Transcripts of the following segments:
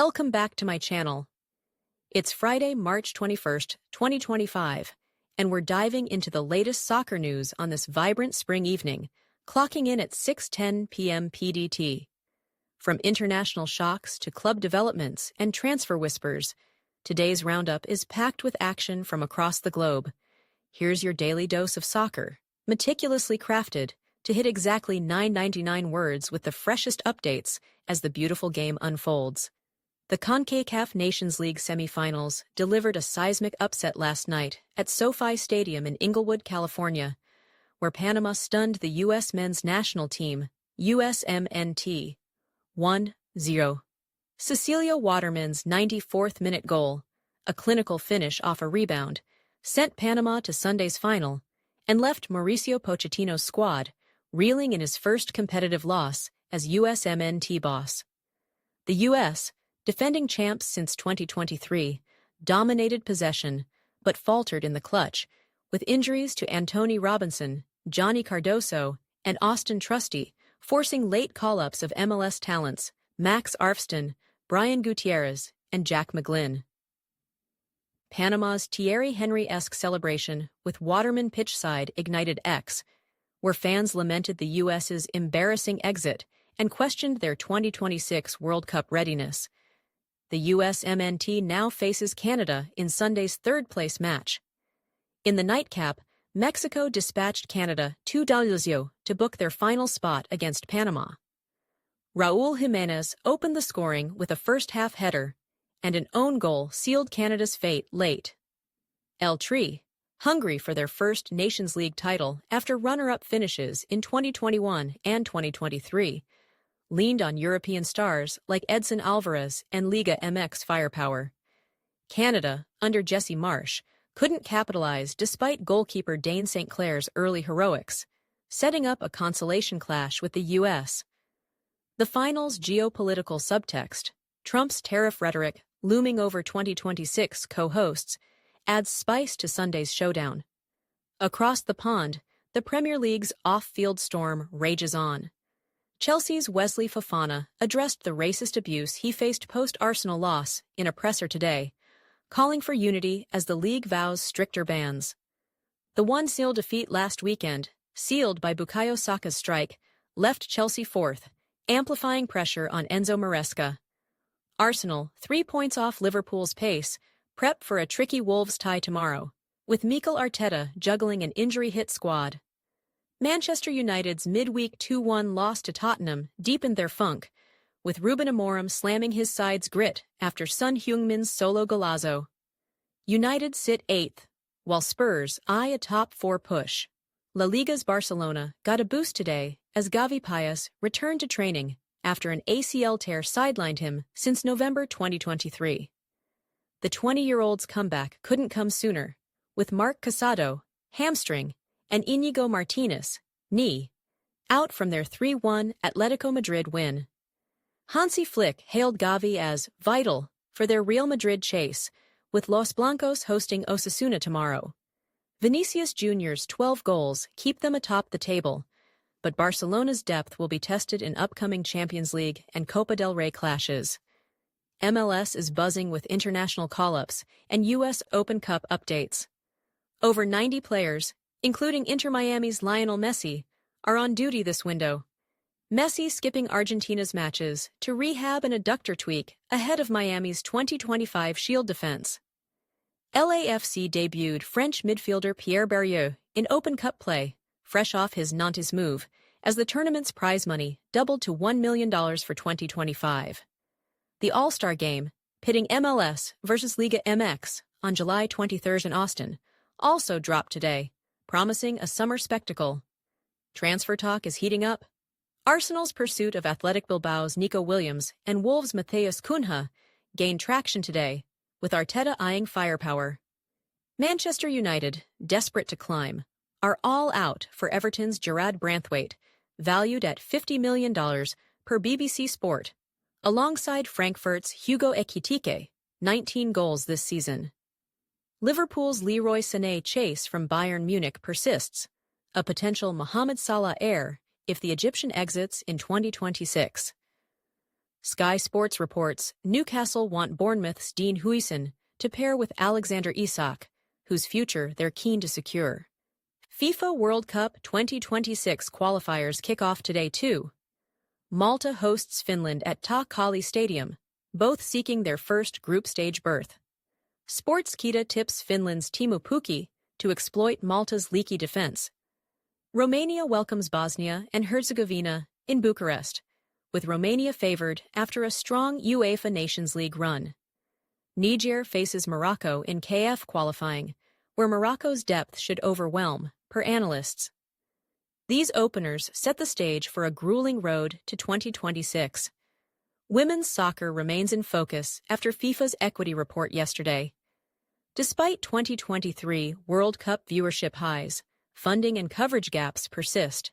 Welcome back to my channel. It's Friday, March 21st, 2025, and we're diving into the latest soccer news on this vibrant spring evening, clocking in at 6:10 p.m. PDT. From international shocks to club developments and transfer whispers, today's roundup is packed with action from across the globe. Here's your daily dose of soccer, meticulously crafted to hit exactly 999 words with the freshest updates as the beautiful game unfolds. The CONCACAF Nations League semifinals delivered a seismic upset last night at SoFi Stadium in Inglewood, California, where Panama stunned the U.S. men's national team, USMNT, 1-0. Cecilia Waterman's 94th-minute goal, a clinical finish off a rebound, sent Panama to Sunday's final and left Mauricio Pochettino's squad reeling in his first competitive loss as USMNT boss. The U.S., defending champs since 2023, dominated possession, but faltered in the clutch, with injuries to Antonee Robinson, Johnny Cardoso, and Austin Trusty forcing late call-ups of MLS talents Max Arfston, Brian Gutierrez, and Jack McGlynn. Panama's Thierry Henry-esque celebration with Waterman pitchside ignited X, where fans lamented the U.S.'s embarrassing exit and questioned their 2026 World Cup readiness. The USMNT now faces Canada in Sunday's third-place match. In the nightcap, Mexico dispatched Canada 2-0 to book their final spot against Panama. Raul Jimenez opened the scoring with a first-half header, and an own goal sealed Canada's fate late. El Tri, hungry for their first Nations League title after runner-up finishes in 2021 and 2023, leaned on European stars like Edson Alvarez and Liga MX firepower. Canada, under Jesse Marsch, couldn't capitalize despite goalkeeper Dayne St. Clair's early heroics, setting up a consolation clash with the U.S. The final's geopolitical subtext, Trump's tariff rhetoric looming over 2026 co-hosts, adds spice to Sunday's showdown. Across the pond, the Premier League's off-field storm rages on. Chelsea's Wesley Fofana addressed the racist abuse he faced post-Arsenal loss in a presser today, calling for unity as the league vows stricter bans. The 1-0 defeat last weekend, sealed by Bukayo Saka's strike, left Chelsea fourth, amplifying pressure on Enzo Maresca. Arsenal, 3 points off Liverpool's pace, prep for a tricky Wolves tie tomorrow, with Mikel Arteta juggling an injury-hit squad. Manchester United's midweek 2-1 loss to Tottenham deepened their funk, with Ruben Amorim slamming his side's grit after Son Heung-min's solo golazo. United sit 8th, while Spurs eye a top-4 push. La Liga's Barcelona got a boost today as Gavi Payas returned to training after an ACL tear sidelined him since November 2023. The 20-year-old's comeback couldn't come sooner, with Marc Casado, hamstring, and Íñigo Martínez, knee, out from their 3-1 Atletico Madrid win. Hansi Flick hailed Gavi as vital for their Real Madrid chase, with Los Blancos hosting Osasuna tomorrow. Vinicius Jr.'s 12 goals keep them atop the table, but Barcelona's depth will be tested in upcoming Champions League and Copa del Rey clashes. MLS is buzzing with international call-ups and U.S. Open Cup updates. Over 90 players, including Inter Miami's Lionel Messi, are on duty this window. Messi skipping Argentina's matches to rehab an adductor tweak ahead of Miami's 2025 Shield defense. LAFC debuted French midfielder Pierre Barrieux in Open Cup play, fresh off his Nantes move, as the tournament's prize money doubled to $1 million for 2025. The All-Star Game, pitting MLS versus Liga MX on July 23rd in Austin, also dropped today, promising a summer spectacle. Transfer talk is heating up. Arsenal's pursuit of Athletic Bilbao's Nico Williams and Wolves' Matheus Cunha gained traction today, with Arteta eyeing firepower. Manchester United, desperate to climb, are all out for Everton's Gerard Branthwaite, valued at $50 million per BBC Sport, alongside Frankfurt's Hugo Ekitike, 19 goals this season. Liverpool's Leroy Sané chase from Bayern Munich persists, a potential Mohamed Salah heir if the Egyptian exits in 2026. Sky Sports reports Newcastle want Bournemouth's Dean Huijsen to pair with Alexander Isak, whose future they're keen to secure. FIFA World Cup 2026 qualifiers kick off today too. Malta hosts Finland at Ta' Stadium, both seeking their first group stage berth. Sportskita tips Finland's Teemu Pukki to exploit Malta's leaky defense. Romania welcomes Bosnia and Herzegovina in Bucharest, with Romania favored after a strong UEFA Nations League run. Niger faces Morocco in KF qualifying, where Morocco's depth should overwhelm, per analysts. These openers set the stage for a grueling road to 2026. Women's soccer remains in focus after FIFA's equity report yesterday. Despite 2023 World Cup viewership highs, funding and coverage gaps persist.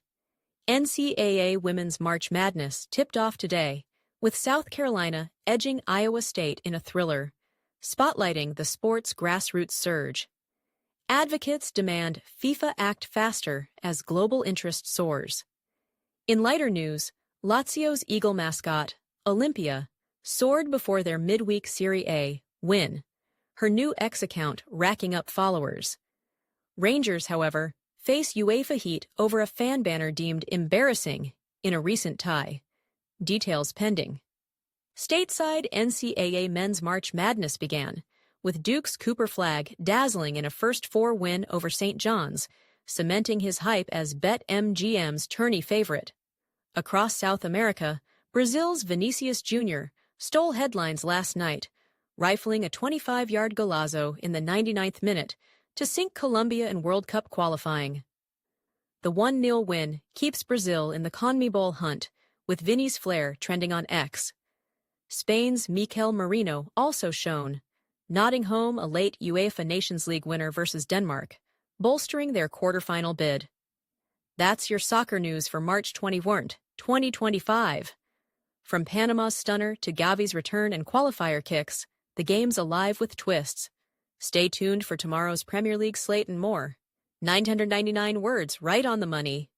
NCAA Women's March Madness tipped off today, with South Carolina edging Iowa State in a thriller, spotlighting the sport's grassroots surge. Advocates demand FIFA act faster as global interest soars. In lighter news, Lazio's Eagle mascot, Olympia, soared before their midweek Serie A win, her new X account racking up followers. Rangers, however, face UEFA heat over a fan banner deemed embarrassing in a recent tie. Details pending. Stateside NCAA Men's March Madness began, with Duke's Cooper Flagg dazzling in a first four win over St. John's, cementing his hype as BetMGM's tourney favorite. Across South America, Brazil's Vinicius Jr. stole headlines last night, rifling a 25-yard golazo in the 99th minute to sink Colombia in World Cup qualifying. The 1-0 win keeps Brazil in the CONMEBOL hunt, with Vini's flair trending on X. Spain's Mikel Merino also shone, nodding home a late UEFA Nations League winner versus Denmark, bolstering their quarterfinal bid. That's your soccer news for March 21, 2025. From Panama's stunner to Gavi's return and qualifier kicks, the game's alive with twists. Stay tuned for tomorrow's Premier League slate and more. 999 words right on the money.